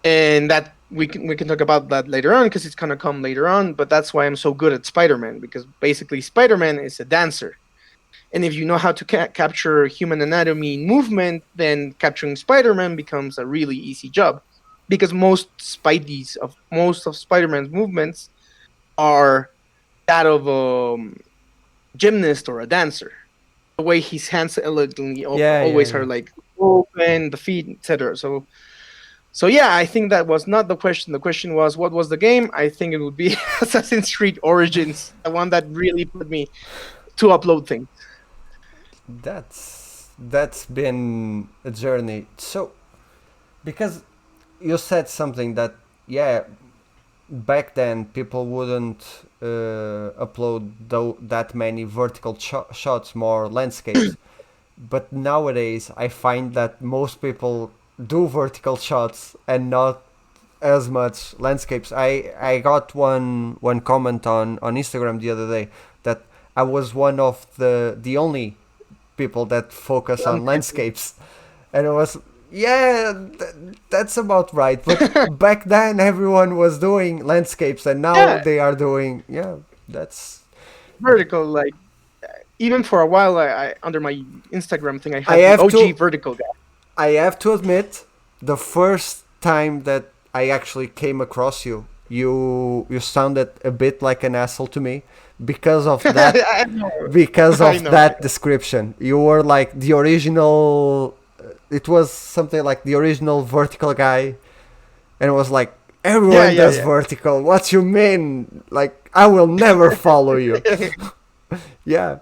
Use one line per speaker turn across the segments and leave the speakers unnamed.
and that we can talk about that later on because it's gonna come later on. But that's why I'm so good at Spider-Man, because basically Spider-Man is a dancer, and if you know how to capture human anatomy and movement, then capturing Spider-Man becomes a really easy job, because most of Spider-Man's movements are that of a gymnast or a dancer. The way his hands elegantly
Yeah, yeah,
always are
yeah.
like open, the feet, etc. So yeah, I think that was not the question. The question was, what was the game? I think it would be Assassin's Creed Origins, the one that really put me to upload things.
That's been a journey. So because you said something that, yeah, back then people wouldn't upload that many vertical shots, more landscapes. But nowadays I find that most people do vertical shots and not as much landscapes. I got one comment on Instagram the other day that I was one of the only people that focus on landscapes, and it was, yeah, that's about right. But back then everyone was doing landscapes, and now
Yeah,
they are doing, yeah, that's.
vertical. Like even for a while, I under my Instagram thing, I
I
had the
have
OG
to
vertical guy.
I have to admit, the first time that I actually came across you, you sounded a bit like an asshole to me because of that,
I know,
because
I
of
know, I
that
know.
description. You were like the original. It was something like the original vertical guy, and it was like,
Yeah,
everyone
yeah,
does
yeah.
vertical. What you mean? Like, I will never follow you. Yeah,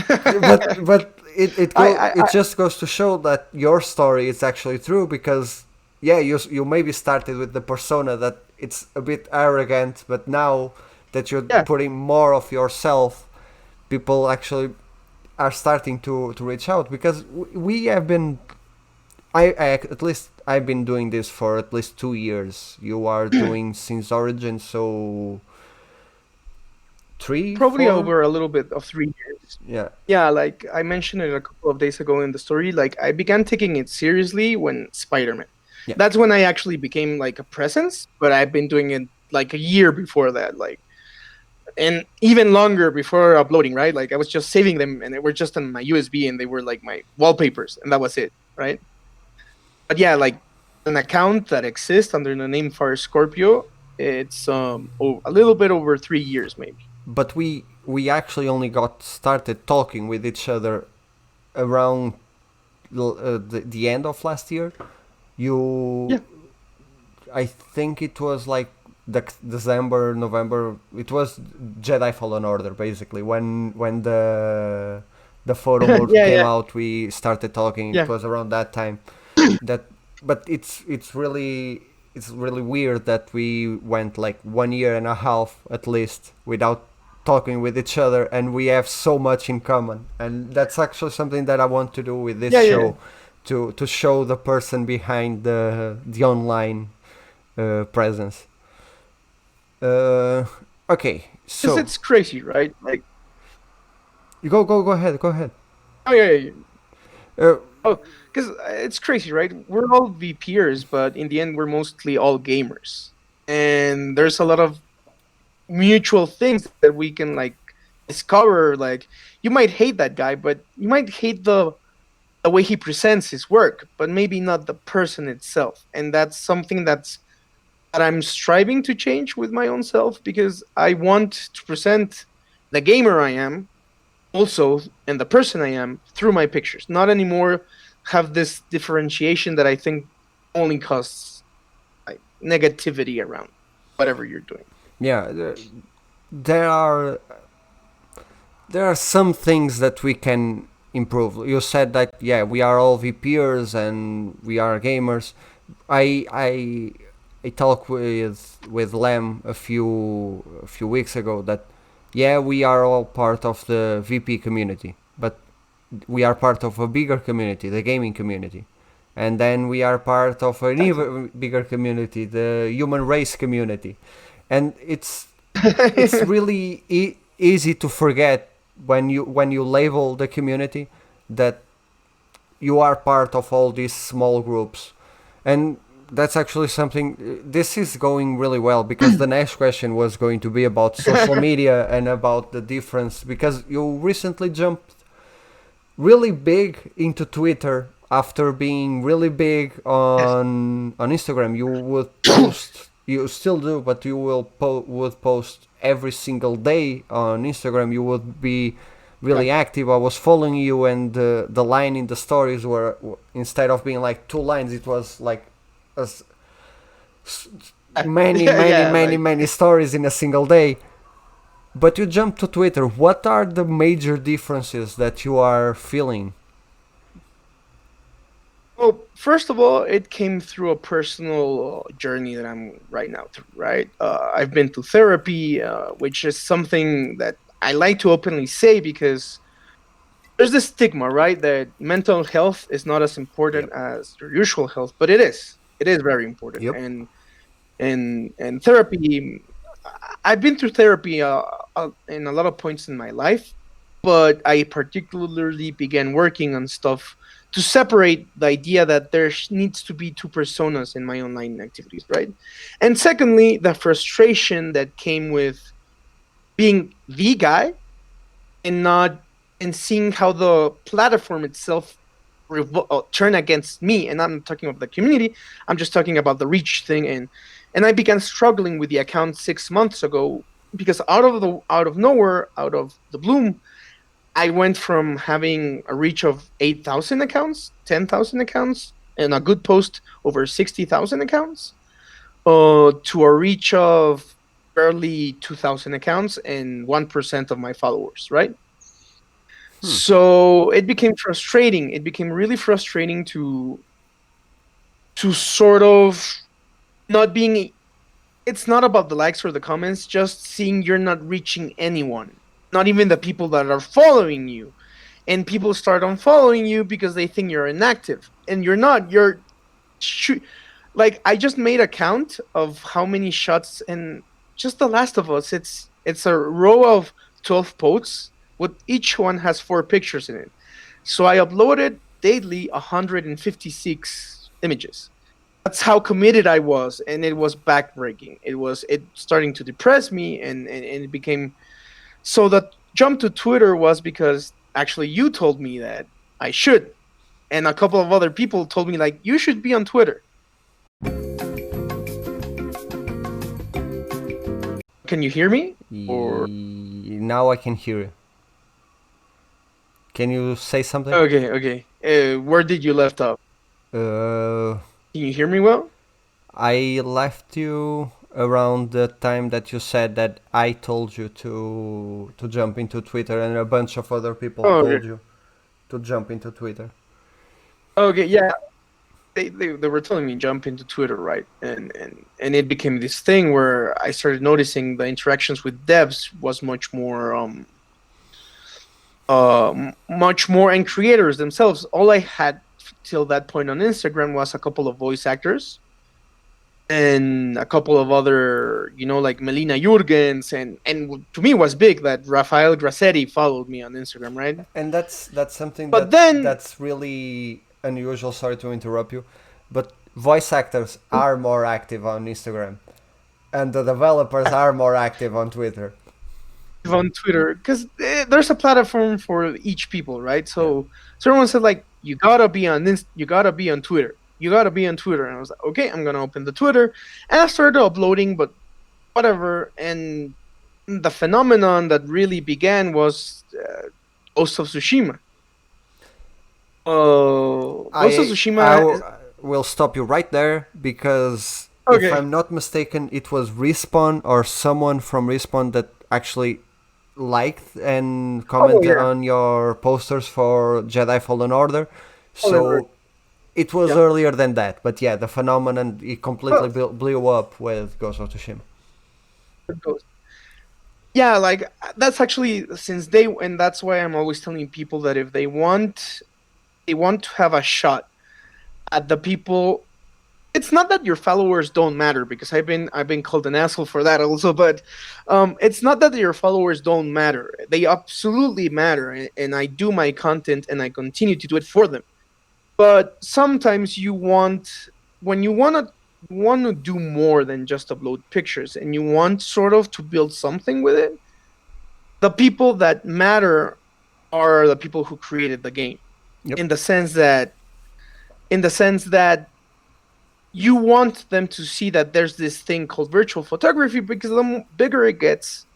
but it
I
just goes to show that your story is actually true, because yeah, you maybe started with the persona that it's a bit arrogant, but now that you're
yeah,
putting more of yourself, people actually are starting to reach out, because we have been, I at least I've been doing this for at least 2 years. You are doing since origin, so three,
probably
4,
over a little bit of 3 years.
yeah,
Yeah, like I mentioned it a couple of days ago in the story, like I began taking it seriously when Spider-Man.
yeah.
That's when I actually became like a presence, but I've been doing it like a year before that, like, and even longer before uploading, right? Like I was just saving them and they were just on my USB and they were like my wallpapers and that was it, right? But yeah, like an account that exists under the name FireScorpio, it's a little bit over 3 years maybe.
But we actually only got started talking with each other around the end of last year. You,
Yeah.
I think it was like December, November. It was Jedi Fallen Order, basically, when the photo mode
Yeah,
came
yeah,
out. We started talking. It
yeah.
was around that time. That, but it's really weird that we went like 1 year and a half at least without talking with each other, and we have so much in common. And that's actually something that I want to do with this
Yeah, yeah.
show, to show the person behind the online presence. uh, okay,
Because
so
it's crazy, right? Like,
you go ahead, go ahead.
oh yeah, yeah.
uh,
Oh, because it's crazy, right? We're all VPers, but in the end, we're mostly all gamers, and there's a lot of mutual things that we can like discover. Like, you might hate that guy, but you might hate the way he presents his work, but maybe not the person itself. And that's something that I'm striving to change with my own self, because I want to present the gamer I am also and the person I am through my pictures. Not anymore have this differentiation that I think only causes like negativity around whatever you're doing.
yeah, there are some things that we can improve. You said that, yeah, we are all VPers and we are gamers. I talked with Lem a few weeks ago that, yeah, we are all part of the VP community, but we are part of a bigger community, the gaming community, and then we are part of an
Exactly.
even bigger community, the human race community. And it's really easy to forget when you label the community that you are part of all these small groups. And that's actually something. This is going really well because the next question was going to be about social media and about the difference, because you recently jumped really big into Twitter after being really big
Yes.
on Instagram. You would post, you still do, but you would post every single day on Instagram. You would be
Yeah.
really active. I was following you, and the line in the stories were, instead of being like two lines, it was like a many,
Yeah,
many,
yeah,
many,
like
many stories in a single day. But you jump to Twitter. What are the major differences that you are feeling?
well, first of all, it came through a personal journey that I'm right now through, right? I've been to therapy, which is something that I like to openly say because there's this stigma, right? That mental health is not as important
Yep.
as your usual health, but it is. It is very important.
Yep.
And therapy, I've been through therapy in a lot of points in my life, but I particularly began working on stuff to separate the idea that there needs to be two personas in my online activities, right? And secondly, the frustration that came with being the guy and not and seeing how the platform itself turn against me. And I'm talking about the community, I'm just talking about the reach thing. And I began struggling with the account 6 months ago because out of nowhere, out of the bloom, I went from having a reach of 8,000 accounts, 10,000 accounts, and a good post over 60,000 accounts, to a reach of barely 2,000 accounts and 1% of my followers, right? So it became frustrating. It became really frustrating to sort of not being. It's not about the likes or the comments, just seeing you're not reaching anyone, not even the people that are following you. And people start unfollowing you because they think you're inactive, and you're not. You're like, I just made a count of how many shots in just The Last of Us. It's a row of 12 posts, with each one has four pictures in it. So I uploaded daily 156 images. That's how committed I was, and it was backbreaking. It starting to depress me, and it became so. The jump to Twitter was because actually you told me that I should, and a couple of other people told me like you should be on Twitter. Can you hear me? Or
Now I can hear you. Can you say something?
okay, okay. Where did you left off?
Uh,
Can you hear me well?
I left you around the time that you said that I told you to jump into Twitter, and a bunch of other people
Oh, okay.
told you to jump into Twitter.
Okay, yeah. They were telling me jump into Twitter, right? And it became this thing where I started noticing the interactions with devs was much more, and creators themselves. All I had till that point on Instagram was a couple of voice actors and a couple of other, like Melina Jurgens, and to me was big that Rafael Grassetti followed me on Instagram, right?
And that's something
But then
that's really unusual. Sorry to interrupt you, but voice actors are more active on Instagram, and the developers are more active on Twitter.
on Twitter, because there's a platform for each people, right?
Yeah.
So everyone said like you gotta be on Twitter, you gotta be on Twitter, and I was like, okay, I'm gonna open the Twitter, and I started uploading, but whatever. And the phenomenon that really began was Ghost of Tsushima. Ghost of Tsushima.
Will stop you right there, because if
Okay.
I'm not mistaken, it was Respawn or someone from Respawn that actually liked and
Oh
commented
yeah.
on your posters for Jedi Fallen Order.
Oliver.
So it was
Yeah.
earlier than that, but yeah, the phenomenon, it completely
Well,
blew up with Ghost of Tsushima.
Ghost. Yeah, like that's actually since they, and that's why I'm always telling people that if they want to have a shot at the people. It's not that your followers don't matter, because I've been called an asshole for that also, but it's not that your followers don't matter. They absolutely matter, and I do my content and I continue to do it for them. But sometimes you want when you want to. you want to do more than just upload pictures, and you want sort of to build something with it, the people that matter are the people who created the game.
Yep.
In the sense that, in the sense that you want them to see that there's this thing called virtual photography, because the bigger it gets,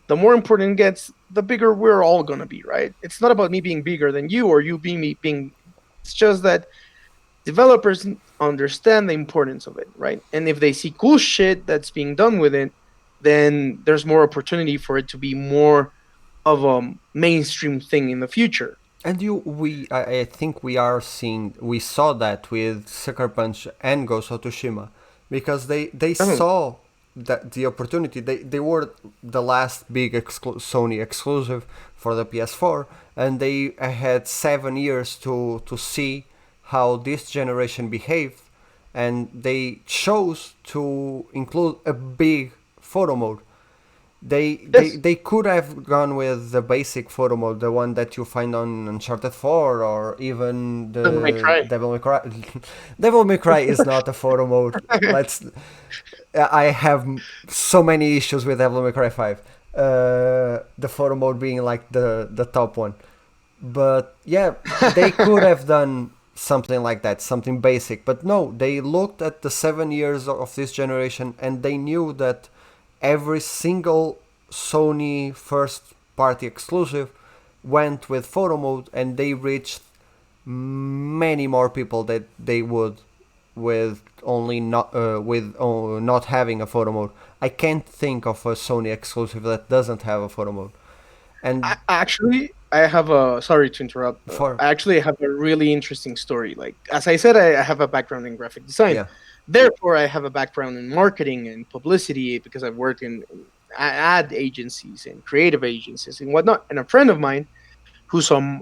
the more important it gets, the bigger we're all gonna be, right? It's not about me being bigger than you or you being me being. It's just that developers understand the importance of it, right? And if they see cool shit that's being done with it, then there's more opportunity for it to be more of a mainstream thing in the future.
And I think we saw that with Sucker Punch and Ghost of Tsushima, because they
Definitely.
saw that the opportunity. They were the last big Sony exclusive for the PS4, and they had 7 years to see how this generation behaved, and they chose to include a big photo mode.
Yes,
They could have gone with the basic photo mode, the one that you find on Uncharted 4, or even
doesn't make
the
right.
Devil May Cry. Devil May Cry is not a photo mode. Let's. I have so many issues with Devil May Cry 5. The photo mode being like the top one. But yeah, they could have done something like that, something basic. But no, they looked at the 7 years of this generation, and they knew that every single Sony first party exclusive went with photo mode, and they reached many more people that they would with only not having a photo mode. I can't think of a Sony exclusive that doesn't have a photo mode. And
Actually, I have a, sorry to interrupt.
for
I actually have a really interesting story. Like as I said, I have a background in graphic design.
yeah,
Therefore, I have a background in marketing and publicity because I've worked in ad agencies and creative agencies and whatnot. And a friend of mine who's some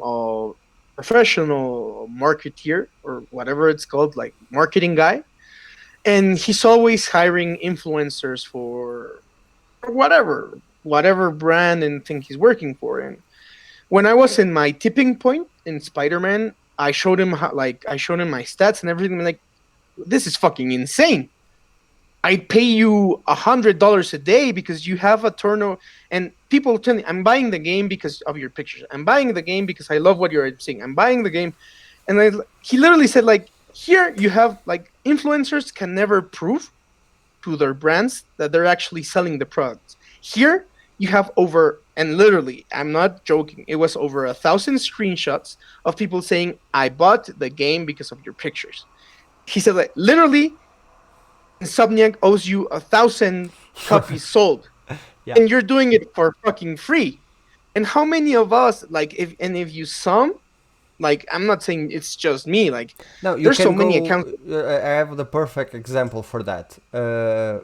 professional marketeer or whatever it's called, like marketing guy, and he's always hiring influencers for whatever brand and thing he's working for. And when I was in my tipping point in Spider-Man, I showed him I showed him my stats and everything. I'm like, this is fucking insane. I pay you $100 a day because you have a turnover, and people tell me I'm buying the game because of your pictures. I'm buying the game because I love what you're seeing. I'm buying the game, and he literally said like, here you have like influencers can never prove to their brands that they're actually selling the products. Here you have over, and literally, I'm not joking, it was over 1,000 screenshots of people saying, I bought the game because of your pictures. He said like literally Insomniac owes you 1,000 copies sold,
yeah.
and you're doing it for fucking free. And how many of us like if you sum, like I'm not saying it's just me, like
No, you
there's so
can
many
go.
accounts.
I have the perfect example for that.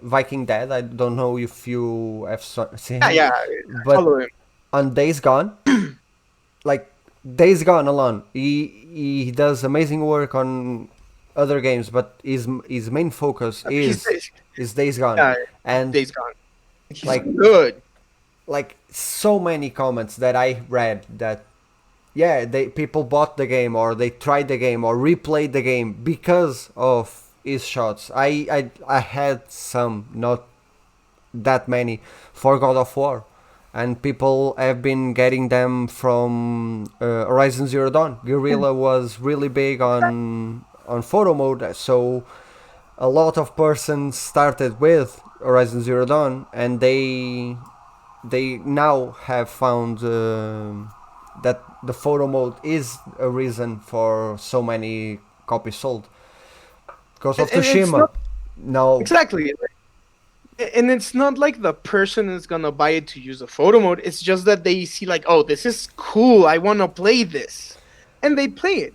Viking Dead. I don't know if you have seen
Yeah,
him,
yeah, I
but
follow him.
on Days Gone, like Days Gone alone, he does amazing work on other games, but his main focus
He's
is Days Gone,
yeah,
and
Days Gone. He's
like
good.
so many comments that I read that yeah, they people bought the game or they tried the game or replayed the game because of his shots. I had some, not that many, for God of War, and people have been getting them from Horizon Zero Dawn. Guerrilla was really big on photo mode, so a lot of persons started with Horizon Zero Dawn, and they now have found that the photo mode is a reason for so many copies sold. Ghost of
And it's
Tsushima,
not
no,
exactly, and it's not like the person is gonna buy it to use a photo mode. It's just that they see like, oh, this is cool. I want to play this, and they play it.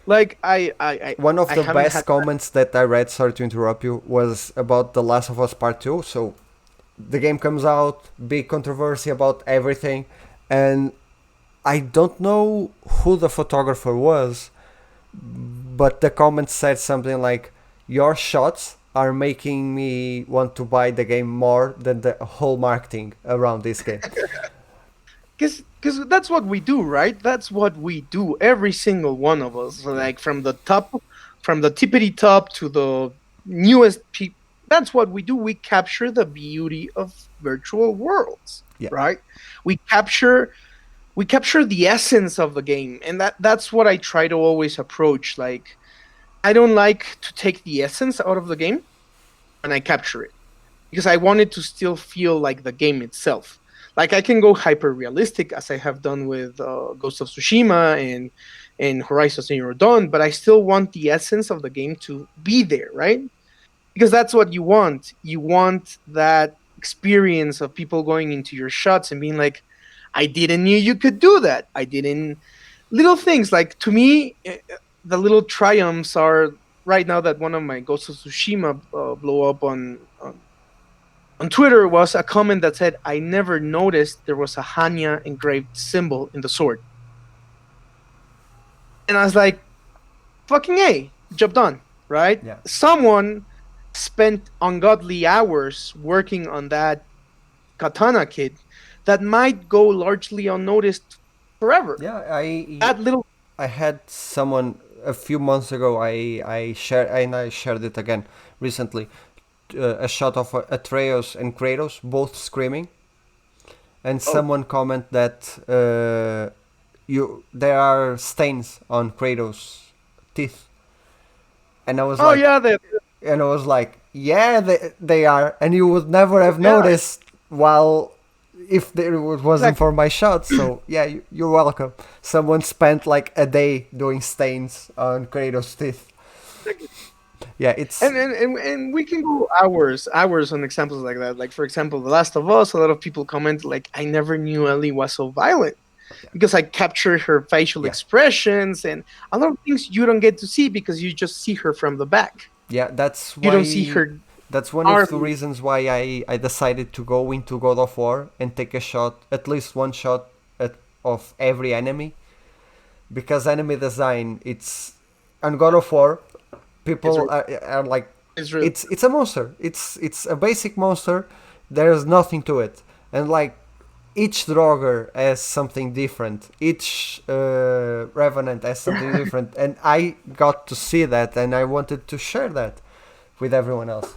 Like
one of
I
the
haven't
best
had.
comments that I read, sorry to interrupt you, was about The Last of Us Part 2. So the game comes out, big controversy about everything, and I don't know who the photographer was, but the comment said something like, "Your shots are making me want to buy the game more than the whole marketing around this game."
Because that's what we do, right? That's what we do. Every single one of us,
Yeah.
like from the top, from the tippity top to the newest people. That's what we do. We capture the beauty of virtual worlds,
Yeah.
right? We capture we capture the essence of the game, and that's what I try to always approach. Like, I don't like to take the essence out of the game when I capture it, because I want it to still feel like the game itself. Like, I can go hyper realistic as I have done with Ghost of Tsushima and Horizon Zero Dawn, but I still want the essence of the game to be there, right? Because that's what you want. You want that experience of people going into your shots and being like, I didn't knew you could do that. I didn't. Little things like, to me, the little triumphs are right now that one of my Ghost of Tsushima blow up on Twitter was a comment that said, I never noticed there was a Hanya engraved symbol in the sword. And I was like, fucking A, job done, right?
Yeah.
Someone spent ungodly hours working on that katana kit that might go largely unnoticed forever.
Yeah,
That little,
I had someone a few months ago. I shared it again recently. A shot of Atreus and Kratos both screaming, and
oh,
someone comment that you there are stains on Kratos' teeth, and I was
oh
like,
yeah,
yeah, they are, and you would never have
yeah,
noticed while if there wasn't
exactly.
for my shot. So yeah, you're welcome. Someone spent like a day doing stains on Kratos' teeth.
Exactly.
Yeah, it's
And we can go hours on examples like that. Like, for example, The Last of Us, a lot of people comment like, I never knew Ellie was so violent because I captured her facial
yeah,
expressions and a lot of things you don't get to see because you just see her from the back.
yeah. That's
You don't see
why.
her
That's one of the
arm.
reasons why I decided to go into God of War and take a shot, at least one shot of every enemy, because enemy design, it's on God of War,
It's,
people are like,
it's really
it's a monster. It's a basic monster. There's nothing to it, and like each Draugr has something different. Each Revenant has something different, and I got to see that, and I wanted to share that with everyone else.